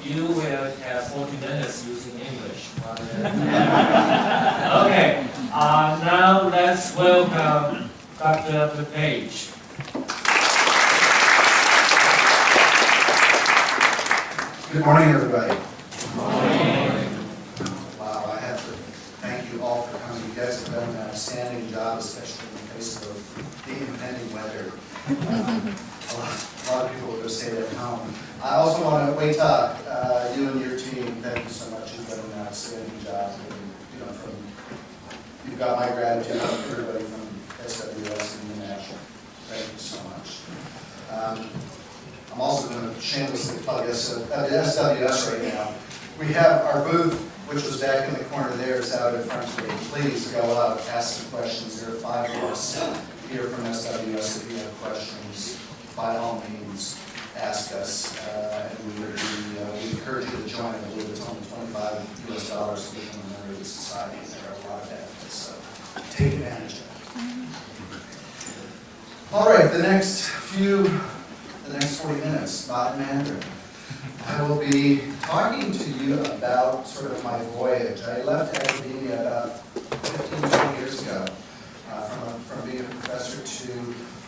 You will have 40 minutes using English. Okay, now let's welcome Dr. LePage. Good morning, everybody. Good morning. Wow, I have to thank you all for coming. You guys have done an outstanding job, especially in the face of the impending weather. A lot of people would have stayed at home. I also want to wait up. You and your team, thank you so much. You've done an outstanding job. And, you've got my gratitude from everybody from SWS and International. Thank you so much. I'm also going to shamelessly plug SWS right now. We have our booth, which was back in the corner there, is out in front of me. Please go up, ask some questions. There are 5 of us here from SWS. If you have questions, by all means, ask us. And we encourage you to join. I believe it's only $25 to become a member of the society. There are a lot of benefits, so take advantage of it. All right, the next 40 minutes, about Mandarin. I will be talking to you about sort of my voyage. I left academia about 15, 20 years ago from being a professor to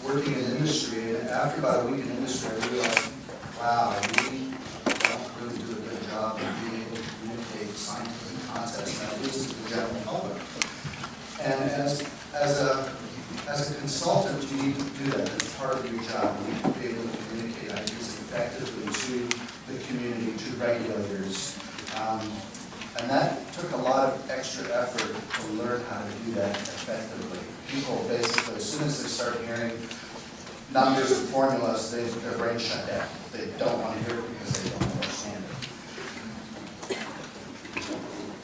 working in industry. And after about a week in industry, I realized, wow, I really don't really do a good job of being able to communicate scientific concepts, at least to the general public. And as a consultant, you need to do that. It's part of your job. You need to be able to communicate ideas effectively to the community, to regulators. And that took a lot of extra effort to learn how to do that effectively. People basically, as soon as they start hearing numbers and formulas, their brains shut down. They don't want to hear it because they don't understand it.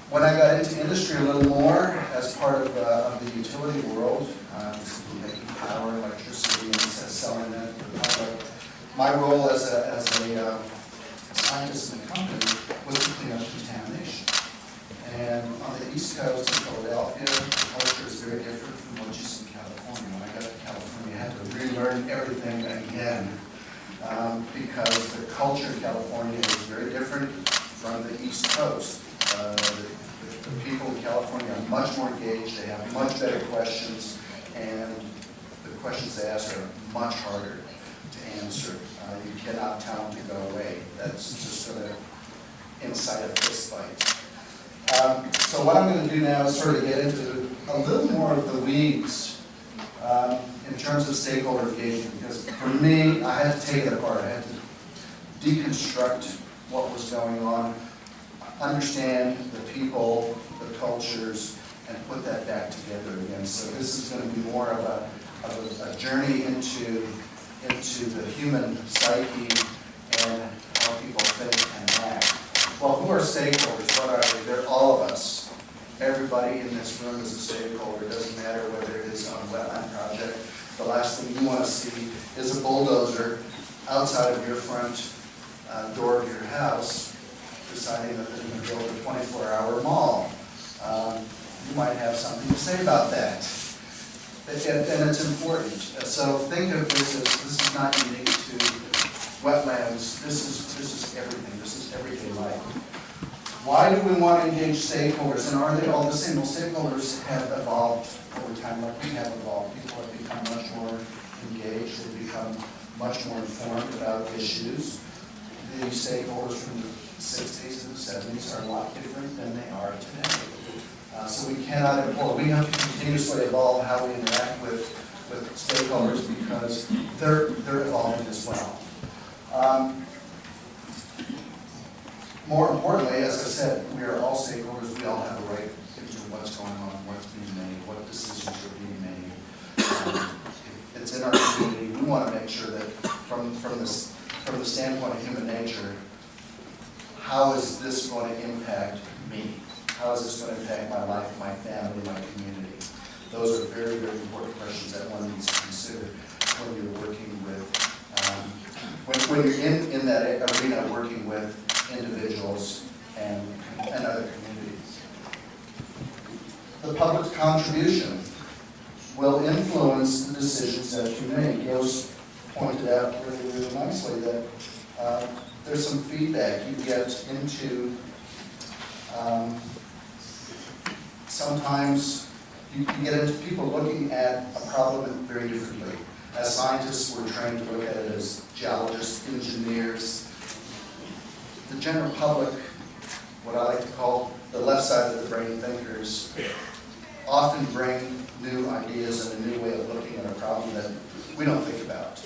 When I got into industry a little more, as part of the utility world, making power, electricity, and selling that to the public, my role as a scientist in the company was to clean up contamination. And on the East Coast in Philadelphia, the culture is very different from what you see in California. When I got to California, I had to relearn everything again because the culture in California is very different from the East Coast. The people in California are much more engaged, they have much better questions, and the questions they ask are much harder to answer. You cannot tell them to go away. That's just sort of inside a fist fight. So what I'm going to do now is sort of get into a little more of the weeds in terms of stakeholder engagement, because for me, I had to take it apart. I had to deconstruct what was going on, understand the people, the cultures, and put that back together again. So this is going to be more of a journey into the human psyche and how people think and act. Well, who are stakeholders? What are they? They're all of us. Everybody in this room is a stakeholder. It doesn't matter whether it is on a wetland project. The last thing you want to see is a bulldozer outside of your front door of your house deciding that they're going to build a 24-hour mall. You might have something to say about that. And it's important. So think of this as, this is not unique to wetlands. This is everything. This is everyday life. Why do we want to engage stakeholders? And are they all the same? Well, stakeholders have evolved over time like we have evolved. People have become much more engaged. They've become much more informed about issues. The stakeholders from the 60s and the 70s are a lot different than they are today. So we cannot import. We have to continuously evolve how we interact with stakeholders because they're evolving as well. More importantly, as I said, we are all stakeholders. We all have a right into what's going on, what's being made, what decisions are being made. If it's in our community, we want to make sure that from the standpoint of human nature, how is this going to impact me? How is this going to impact my life, my family, my community? Those are very, very important questions that one needs to consider when you're working with, when you're in that arena working with individuals and other communities. The public's contribution will influence the decisions that you make. Gil's pointed out really, really nicely that there's some feedback you get into. Sometimes you get into people looking at a problem very differently. As scientists, we're trained to look at it as geologists, engineers. The general public, what I like to call the left side of the brain thinkers, often bring new ideas and a new way of looking at a problem that we don't think about.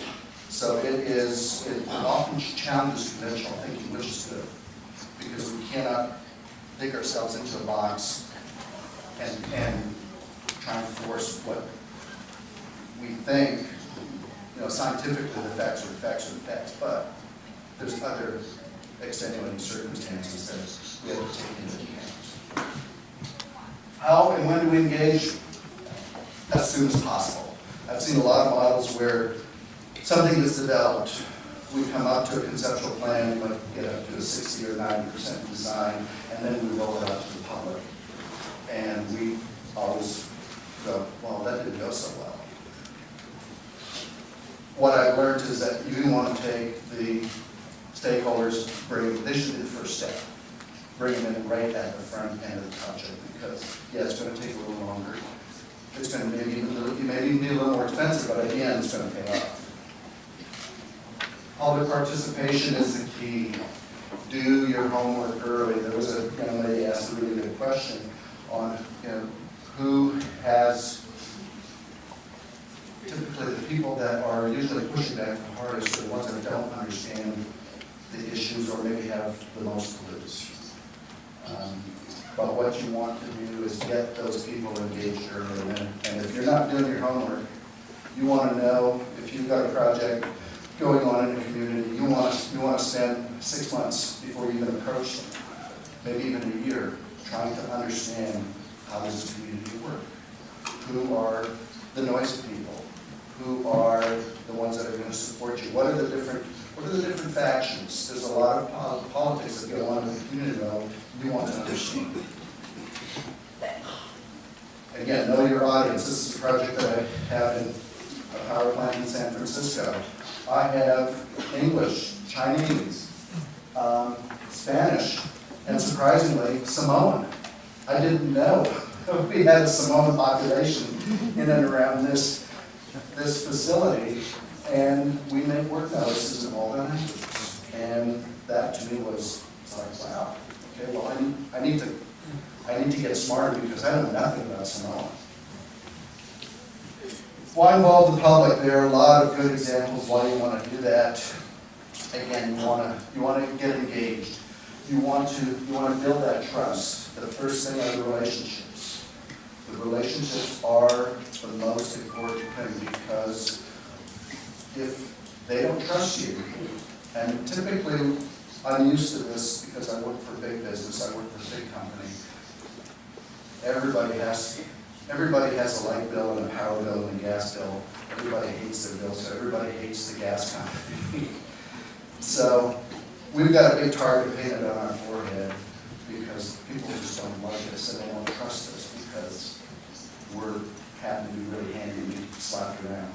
So it often challenges conventional thinking, which is good, because we cannot dig ourselves into a box and try and force what we think, scientifically the facts are the facts are the facts, but there's other extenuating circumstances that we have to take into account. How and when do we engage? As soon as possible. I've seen a lot of models where something is developed, we come up to a conceptual plan, we might get up to a 60 or 90% design, and then we roll it out to the public. And we always go, well, that didn't go so well. What I've learned is that you want to take the stakeholders, they should be the first step. Bring them in right at the front end of the project, because, yeah, it's going to take a little longer. It's going to maybe be a little more expensive, but again, it's going to pay off. Public participation is the key. Do your homework early. There was a young lady asked a really good question on who has, typically the people that are usually pushing back the hardest are the ones that don't understand the issues or maybe have the most to lose. But what you want to do is get those people engaged early. And if you're not doing your homework, you want to know if you've got a project going on in a community, you want to spend 6 months before you even approach them, maybe even a year, trying to understand how does this community work. Who are the noisy people? Who are the ones that are going to support you? What are the different factions? There's a lot of politics that go on in the community level you want to understand. Again, know your audience. This is a project that I have in a power plant in San Francisco. I have English, Chinese, Spanish, and surprisingly, Samoan. I didn't know we had a Samoan population in and around this facility, and we make work notices in all their languages. And that to me was like, wow, okay, well I need to get smarter because I know nothing about Samoan. Why involve the public? There are a lot of good examples why you want to do that. Again, you want to get engaged. You want to build that trust. The first thing are the relationships. The relationships are the most important thing, because if they don't trust you, and typically I'm used to this because I work for big business, I work for a big company. Everybody has a light bill and a power bill and a gas bill. Everybody hates their bill, so everybody hates the gas company. So we've got a big target painted on our forehead because people just don't like us and they don't trust us because we're happen to be really handy and be slapped around.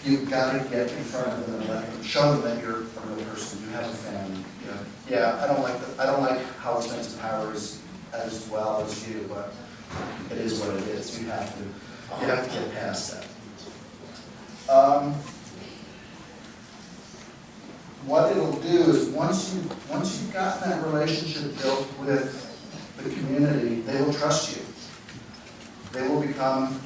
You've got to get in front of them and let them, show them that you're a real person. You have a family. Yeah, I don't like how expensive power is as well as you, but it is what it is. You have to get past that. What it'll do is once you've gotten that relationship built with the community, they will trust you. They will become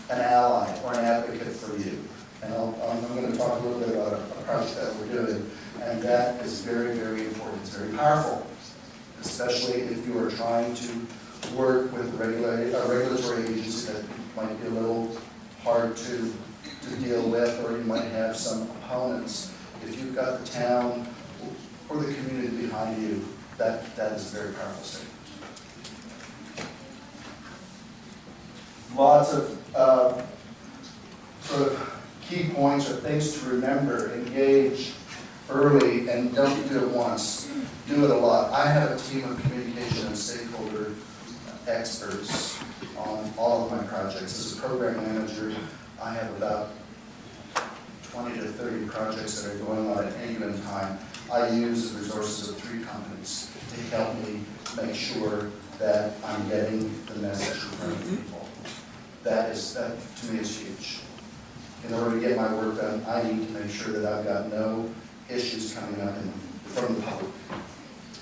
an ally or an advocate for you. And I'm going to talk a little bit about a project that we're doing, and that is very, very important. It's very powerful, especially if you are trying to work with a regulatory agency that might be a little hard to deal with, or you might have some opponents. If you've got the town or the community behind you, that is a very powerful statement. Lots of sort of key points or things to remember. Engage early and don't do it once. Do it a lot. I have a team of communication and stakeholder experts on all of my projects. As a program manager, I have about 20 to 30 projects that are going on at any given time. I use the resources of 3 companies to help me make sure that I'm getting the message in front of people. That to me is huge. In order to get my work done, I need to make sure that I've got no issues coming up from the public.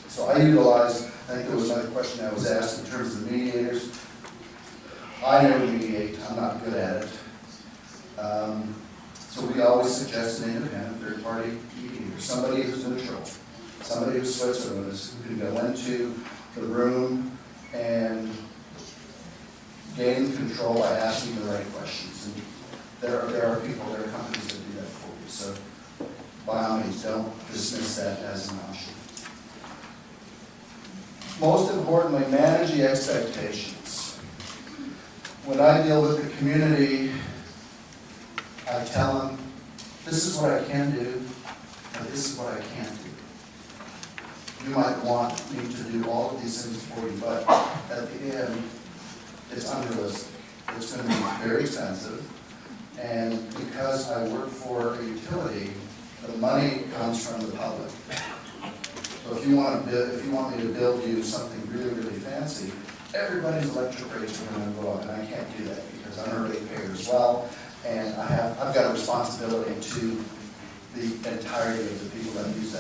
So I utilize, I think there was another question that was asked in terms of mediators. I never mediate, I'm not good at it. So we always suggest an independent third-party mediator, somebody who's neutral, somebody who's Switzerland, who can go into the room and gain control by asking the right questions. And there are people, there are companies that do that for you. So by all means, don't dismiss that as an option. Most importantly, manage the expectations. When I deal with the community, I tell them, this is what I can do, and this is what I can't do. You might want me to do all of these things for you, but at the end, it's unrealistic. It's going to be very expensive, and because I work for a utility, the money comes from the public. So if you want me to build you something really, really fancy, everybody's electric rates are going to go up, and I can't do that because I'm a ratepayer as well, and I've got a responsibility to the entirety of the people that use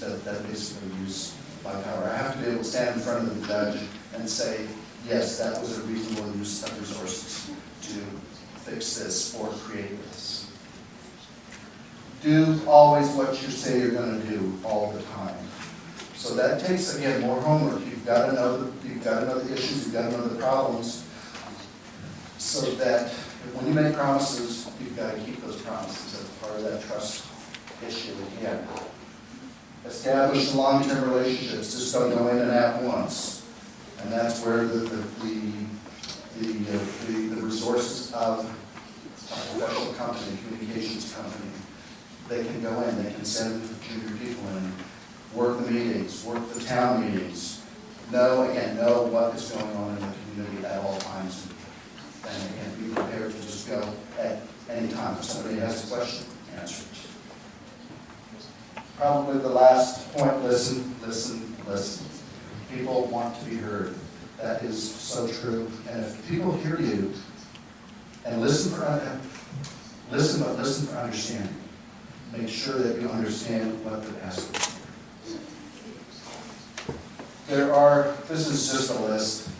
that basically use my power. I have to be able to stand in front of the judge and say, yes, that was a reasonable use of resources to fix this or create this. Do always what you say you're going to do all the time. So that takes, again, more homework. You've got to know the issues, you've got to know the problems, so that when you make promises, you've got to keep those promises as part of that trust issue again. Establish long-term relationships. Just don't go in and out once. And that's where the resources of a professional company, communications company, they can go in, they can send junior people in, work the meetings, work the town meetings, know what is going on in the community at all times, and again, be prepared to just go at any time. If somebody has a question, answer it. Probably the last point, listen, listen, listen. People want to be heard. That is so true. And if people hear you and listen for understanding, make sure that you understand what they're asking for. This is just a list.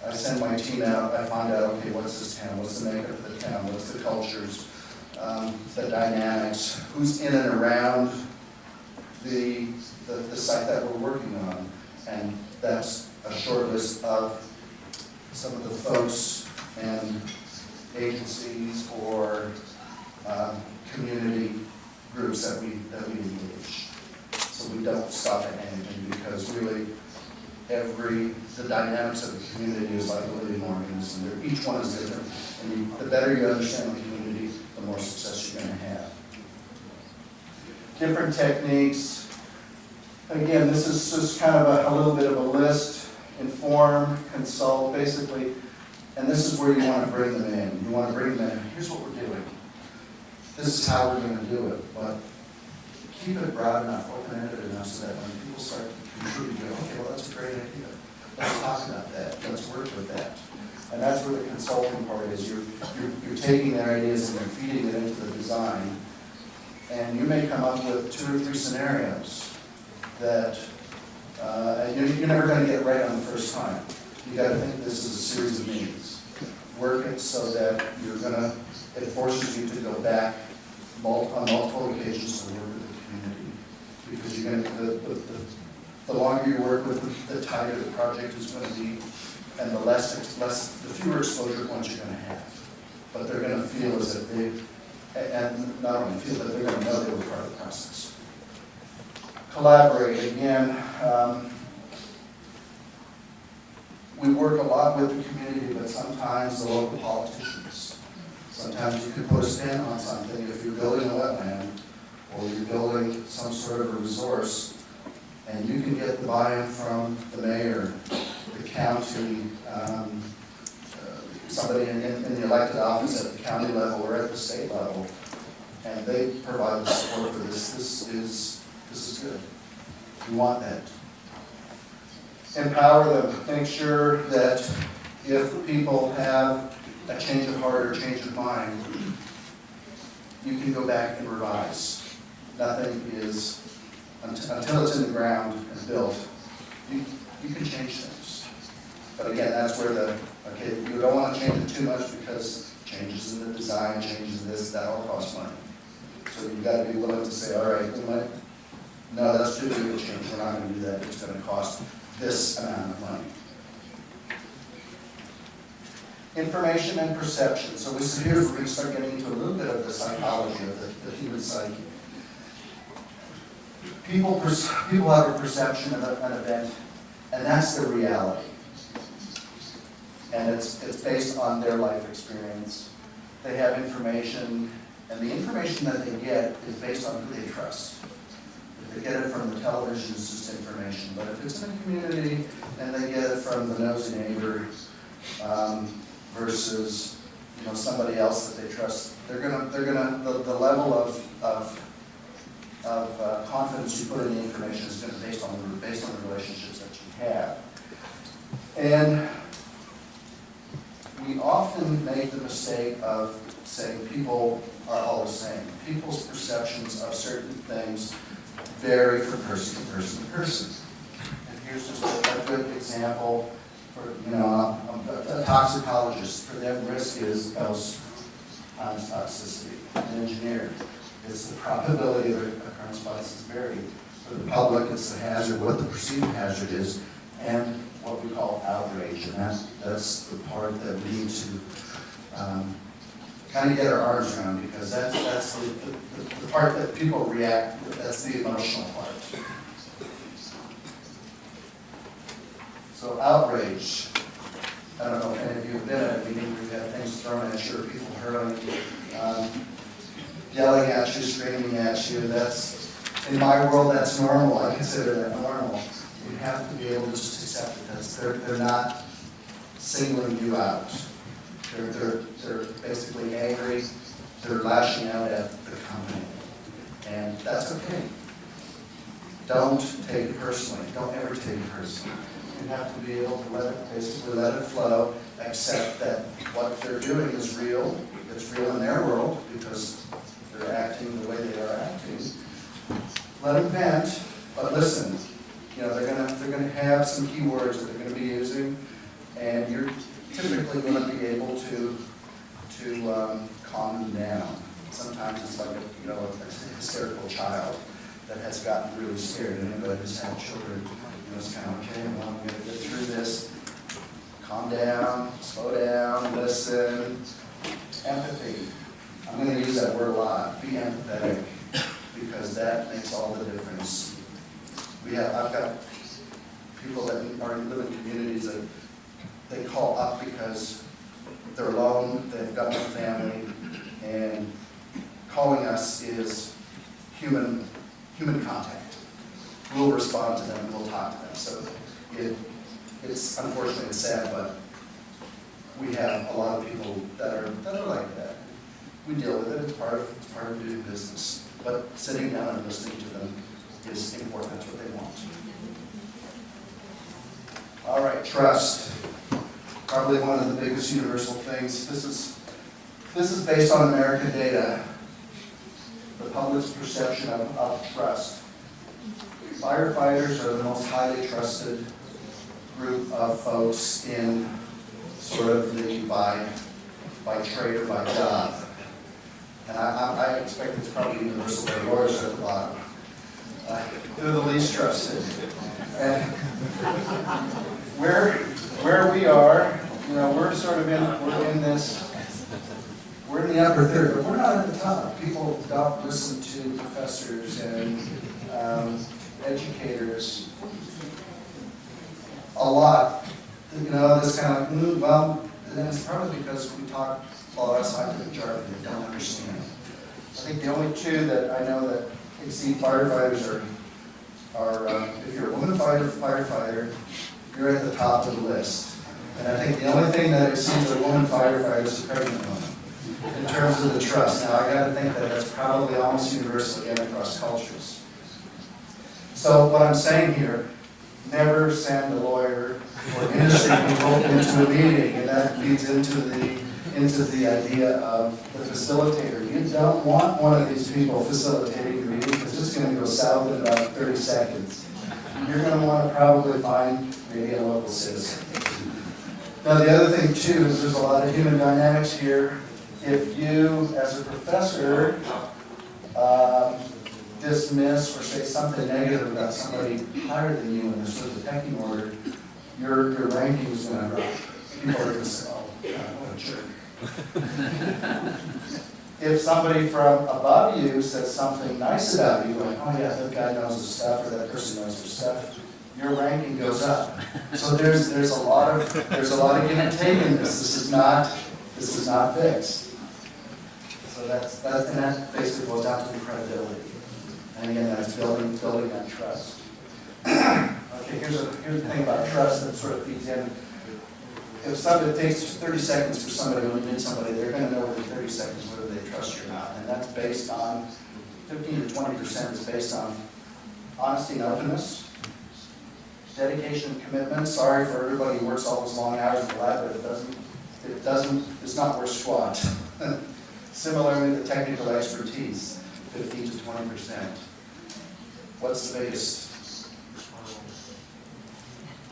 I send my team out, I find out, okay, what's this town, what's the makeup of the town, what's the cultures, the dynamics, who's in and around the site that we're working on. And that's a short list of some of the folks and agencies or community groups that we engage. So we don't stop at anything, because really the dynamics of the community is like a living organism. Each one is different, and the better you understand the community, the more success you're going to have. Different techniques. Again, this is just kind of a little bit of a list. Inform, consult, basically, and this is where you want to bring them in. You want to bring them in. Here's what we're doing. This is how we're going to do it, but keep it broad enough, open-ended enough, so that when people start contributing, you go, okay, well, that's a great idea. Let's talk about that. Let's work with that. And that's where the consulting part is. You're taking their ideas and you're feeding it into the design, and you may come up with 2 or 3 scenarios that you're never going to get right on the first time. You got to think this is a series of meetings. Work it so that it forces you to go back on multiple occasions to work with the community, because you're going to the longer you work with them, the tighter the project is going to be, and the fewer exposure points you're going to have. But they're going to feel as if and not only feel, but they're going to know they were part of the process. Collaborate again. We work a lot with the community, but sometimes the local politicians. Sometimes you can put a spin on something if you're building a wetland or you're building some sort of a resource, and you can get the buy-in from the mayor, the county, somebody in the elected office at the county level or at the state level, and they provide the support for this. This This is good. We want that. Empower them. Make sure that if people have a change of heart or change of mind, you can go back and revise. Nothing is, until it's in the ground and built, you can change things. But again, that's where you don't want to change it too much because changes in the design, changes in this, that all costs money. So you've got to be willing to say, all right, no, that's too big of a change. We're not going to do that. It's going to cost this amount of money. Information and perception. So here's where we're going to start getting into a little bit of the psychology of the human psyche. People have a perception of an event, and that's their reality. And it's based on their life experience. They have information, and the information that they get is based on who they trust. If they get it from the television, it's just information. But if it's in a community and they get it from the nosy neighbor versus somebody else that they trust, the level of confidence you put in the information is going to be based on the relationships that you have. And we often make the mistake of saying people are all the same. People's perceptions of certain things vary from person to person to person. And here's just a good example for, a toxicologist. For them, risk is dose times toxicity. An engineer, it's the probability of occurrence biases vary. For the public, it's the hazard, what the perceived hazard is, and what we call outrage. And that's the part that we need to kind of get our arms around, because that's the part that people react with. That's the emotional part. So outrage. I don't know if any of you have been at a meeting where you've had things thrown at you or people hurling, yelling at you, screaming at you. That's, in my world, that's normal. I consider that normal. You have to be able to just accept it. They're not singling you out. They're basically angry. They're lashing out at the company. And that's okay. Don't take it personally. Don't ever take it personally. You have to be able to let it flow, accept that what they're doing is real. It's real in their world because they're acting the way they are acting. Let them vent, but listen. They're gonna have some keywords that they're gonna be using, and you're typically going to be able to calm them down. Sometimes it's like a hysterical child that has gotten really scared. And anybody who's had children, it's kind of okay. Well, I'm going to get through this. Calm down, slow down, listen. Empathy. I'm going to use that word a lot. Be empathetic, because that makes all the difference. I've got people that live in communities that they call up because they're alone, they've got no family, and calling us is human contact. We'll respond to them, we'll talk to them. So it's unfortunately it's sad, but we have a lot of people that are like that. We deal with it. It's part of doing business. But sitting down and listening to them is important. That's what they want. All right, trust. Probably one of the biggest universal things. This is based on American data. The public's perception of trust. Firefighters are the most highly trusted group of folks in sort of the by trade or by job. And I expect it's probably universal, but lawyers are at the bottom. They're the least trusted. And where we are, we're sort of we're in the upper third, but we're not at the top. People don't listen to professors and educators a lot. This kind of, and it's probably because we talk all outside of the jargon and don't understand. I think the only two that I know that exceed firefighters are if you're a woman firefighter, you're at the top of the list. And I think the only thing that exceeds a woman firefighter is a pregnant woman in terms of the trust. Now, I got to think that that's probably almost universal again across cultures. So what I'm saying here, never send a lawyer or industry people into a meeting, and that feeds into the idea of the facilitator. You don't want one of these people facilitating your meeting because it's going to go south in about 30 seconds. You're going to want to probably find maybe a local citizen. Now the other thing too is there's a lot of human dynamics here. If you, as a professor, dismiss or say something negative about somebody higher than you in the sort of the pecking order, your ranking is going to drop. People are going to say, oh, God, what a jerk. If somebody from above you says something nice about you, like, oh yeah, that guy knows his stuff, or that person knows their stuff, your ranking goes up. So there's a lot of give and take in this. This is not fixed. So that basically goes down to the credibility. And again, that's building that trust. Okay, here's the thing about trust that sort of feeds in. If somebody takes 30 seconds for somebody when you meet somebody, they're going to know within 30 seconds whether they trust you or not. And that's based on 15 to 20% is based on honesty and openness, dedication and commitment. Sorry for everybody who works all those long hours in the lab, but it's not worth squat. Similarly, the technical expertise, 15 to 20%. What's the biggest?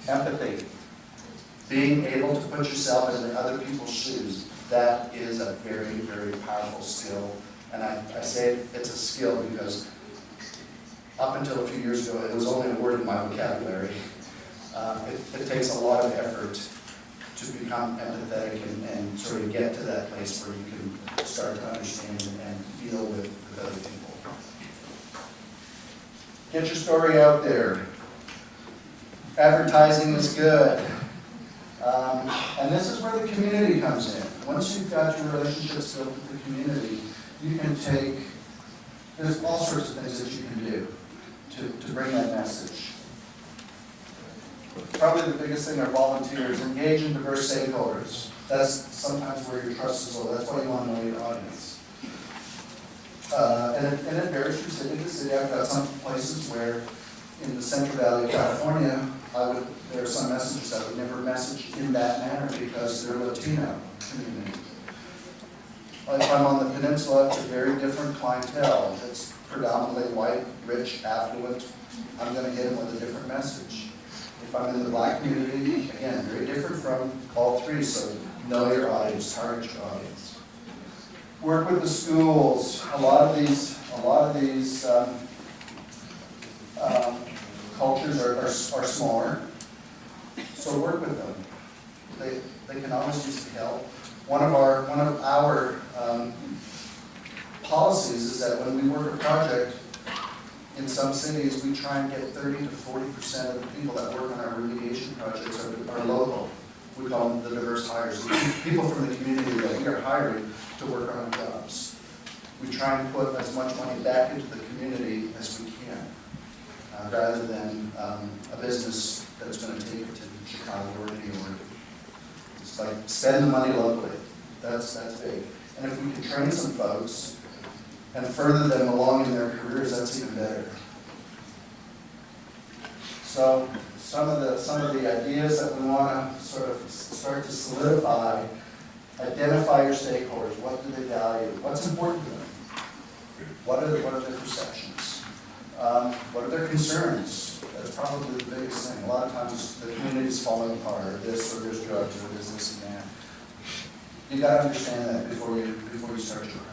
Empathy. Being able to put yourself in other people's shoes. That is a very, very powerful skill. And I say it's a skill because up until a few years ago, it was only a word in my vocabulary. It takes a lot of effort to become empathetic and sort of get to that place where you can start to understand and deal with other people. Get your story out there. Advertising is good. And this is where the community comes in. Once you've got your relationships built with the community, you can there's all sorts of things that you can do to bring that message. Probably the biggest thing are volunteers. Engage in diverse stakeholders. That's sometimes where your trust is low. That's why you want to know your audience. And it varies from city to city. I've got some places where in the Central Valley of California, there are some messages I would never message in that manner because they're Latino community. If I'm on the peninsula, it's a very different clientele. It's predominantly white, rich, affluent. I'm going to hit them with a different message. If I'm in the black community, again, very different from all three, so know your audience, target your audience. Work with the schools. A lot of these cultures are smaller, so work with them. They can always use the help. One of our policies is that when we work a project in some cities, we try and get 30 to 40% of the people that work on our remediation projects are local. We call them the diverse hires. People from the community that we are hiring to work on jobs. We try and put as much money back into the community as we can, rather than a business that's going to take it to Chicago or New York. It's like spend the money locally. That's big. And if we can train some folks and further them along in their careers, that's even better. So some of the ideas that we want to sort of start to solidify: identify your stakeholders. What do they value? What's important to them? What are their perceptions? What are their concerns? That's probably the biggest thing. A lot of times the community's falling apart, or this, or there's drugs, or there's this and that. You got to understand that before you start your project.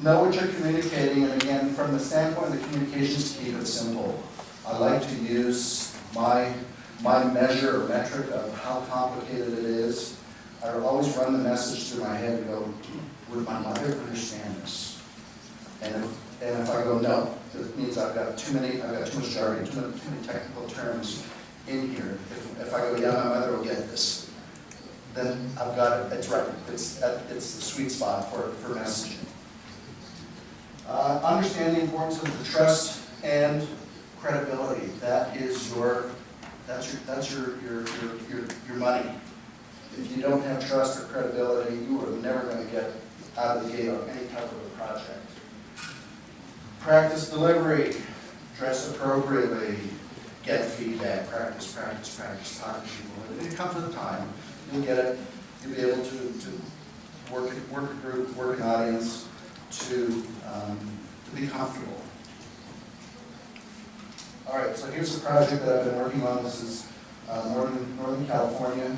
Know what you're communicating, and again, from the standpoint of the communications, keep it simple. I like to use my measure or metric of how complicated it is. I will always run the message through my head and go, would my mother understand this? And if I go, no, it means I've got too much jargon, too many technical terms in here. If I go, yeah, my mother will get this, then I've got it. It's right. It's the sweet spot for messaging. Understand the importance of the trust and credibility. That's your money. If you don't have trust or credibility, you are never going to get out of the gate on any type of a project. Practice delivery, dress appropriately, get feedback, practice, talk to people. When it comes to the time, you'll get it. You'll be able to work a group, work an audience, to be comfortable. All right, so here's a project that I've been working on. This is Northern California.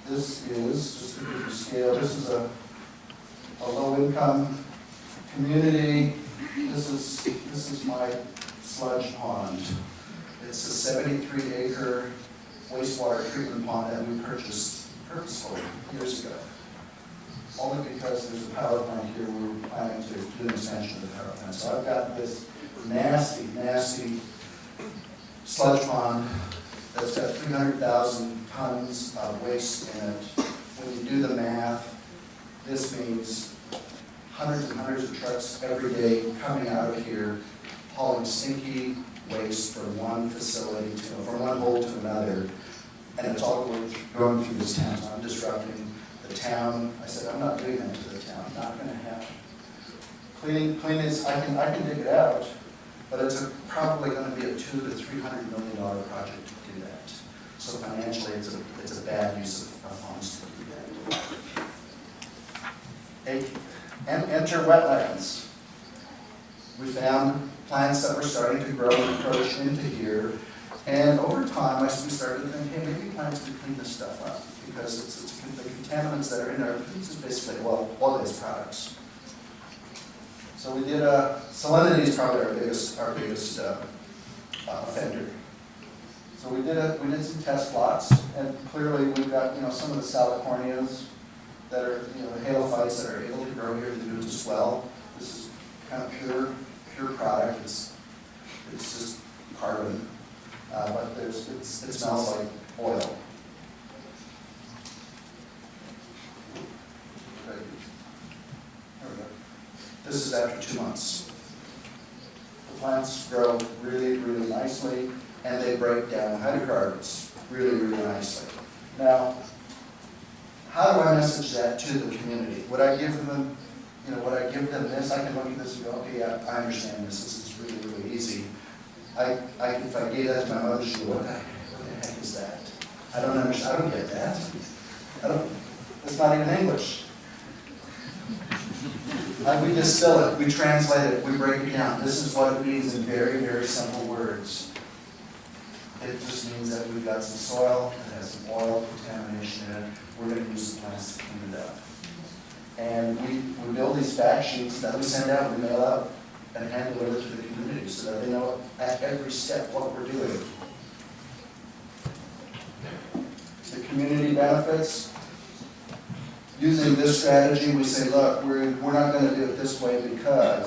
This is, just to give you scale, this is a low-income community. This is my sludge pond. It's a 73-acre wastewater treatment pond that we purchased purposefully years ago. Only because there's a power plant here, we were planning to do an expansion of the power plant. So I've got this nasty, nasty sludge pond that's got 300,000 tons of waste in it. When you do the math, this means hundreds and hundreds of trucks every day coming out of here, hauling stinky waste from one facility from one hole to another, and it's all going through this town. So I'm disrupting the town. I said, I'm not doing that to the town. Not going to happen. Cleaning is, I can dig it out, but it's probably going to be a $200 to $300 million project to do that. So financially, it's a bad use of funds to do that. Enter wetlands. We found plants that were starting to grow and encroach into here, and over time, we started to think, hey, maybe plants could clean this stuff up, because it's the contaminants that are in there. This is basically, well, oil-based products. So we did salinity is probably our biggest offender. So we did some test plots, and clearly we've got some of the salicornias that are the halophytes that are able to grow here to do just well. This is kind of pure product. It's just carbon, but it smells like oil. This is after 2 months. The plants grow really, really nicely, and they break down hydrocarbons really, really nicely. Now, how do I message that to the community? Would I give them, would I give them this? I can look at this and go, okay, yeah, I understand this. This is really, really easy. If I gave that to my mother, she would, what the heck is that? I don't understand. I don't get that. It's not even English. We distill it, we translate it, we break it down. This is what it means in very, very simple words. It just means that we've got some soil that has some oil contamination in it. We're going to use the plants to clean it up. And we build these fact sheets that we send out, we mail out, and hand deliver to the community so that they know at every step what we're doing. The community benefits. Using this strategy, we say, look, we're not going to do it this way because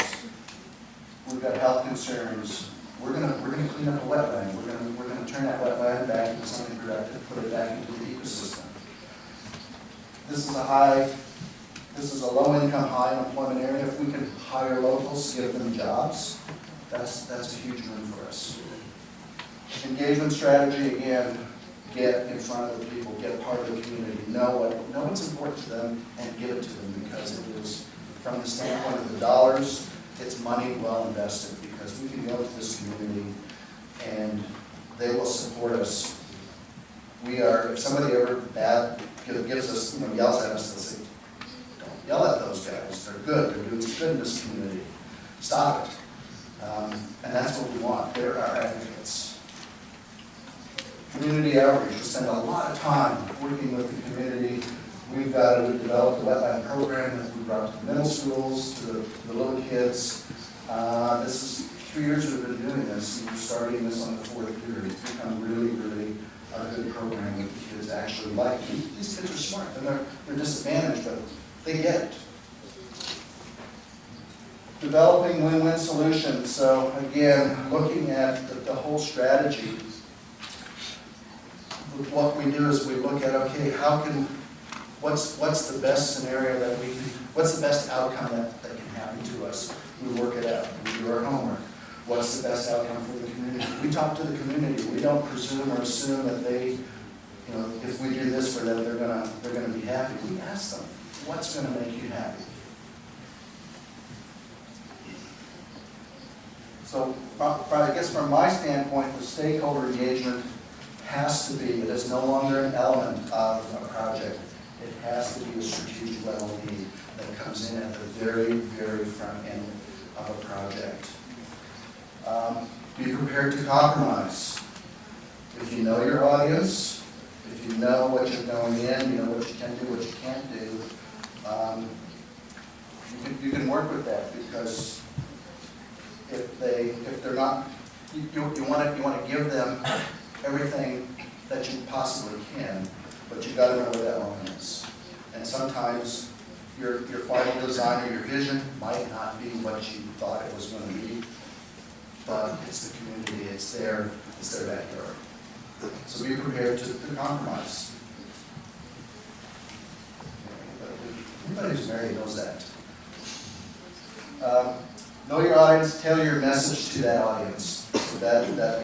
we've got health concerns. We're going to clean up a wetland. We're going to turn that wetland back into something productive, put it back into the ecosystem. This is a low-income, high-unemployment area. If we can hire locals, give them jobs, that's a huge win for us. Engagement strategy, again, get in front of the people, get part of the community, know what's important to them, and give it to them, because it is, from the standpoint of the dollars, it's money well invested, because we can go to this community and they will support us. If somebody ever gives us, yells at us, they'll say, don't yell at those guys, they're good, they're doing some good in this community. Stop it. And that's what we want. They're our advocates. Community outreach. We spend a lot of time working with the community. We've developed a wetland program that we brought to the middle schools, to the little kids. This is 3 years we've been doing this, and we're starting this on the 4th year. It's become really, really a good program that the kids actually like. These kids are smart, and they're disadvantaged, but they get it. Developing win-win solutions. So again, looking at the whole strategy. What we do is we look at, okay, what's the best scenario that what's the best outcome that can happen to us? We work it out. We do our homework. What's the best outcome for the community? We talk to the community. We don't presume or assume that they, if we do this for them, they're gonna be happy. We ask them, what's gonna make you happy? So I guess from my standpoint, the stakeholder engagement has to be, it is no longer an element of a project. It has to be a strategic level need that comes in at the very, very front end of a project. Be prepared to compromise. If you know your audience, if you know what you're going in, you know what you can do, what you can't do, you can work with that, because if they're not, you want to give them everything that you possibly can, but you've got to know where that line is. And sometimes your final design or your vision might not be what you thought it was going to be, but it's the community, it's their backyard. So be prepared to compromise. Everybody who's married knows that. Know your audience, tailor your message to that audience. So that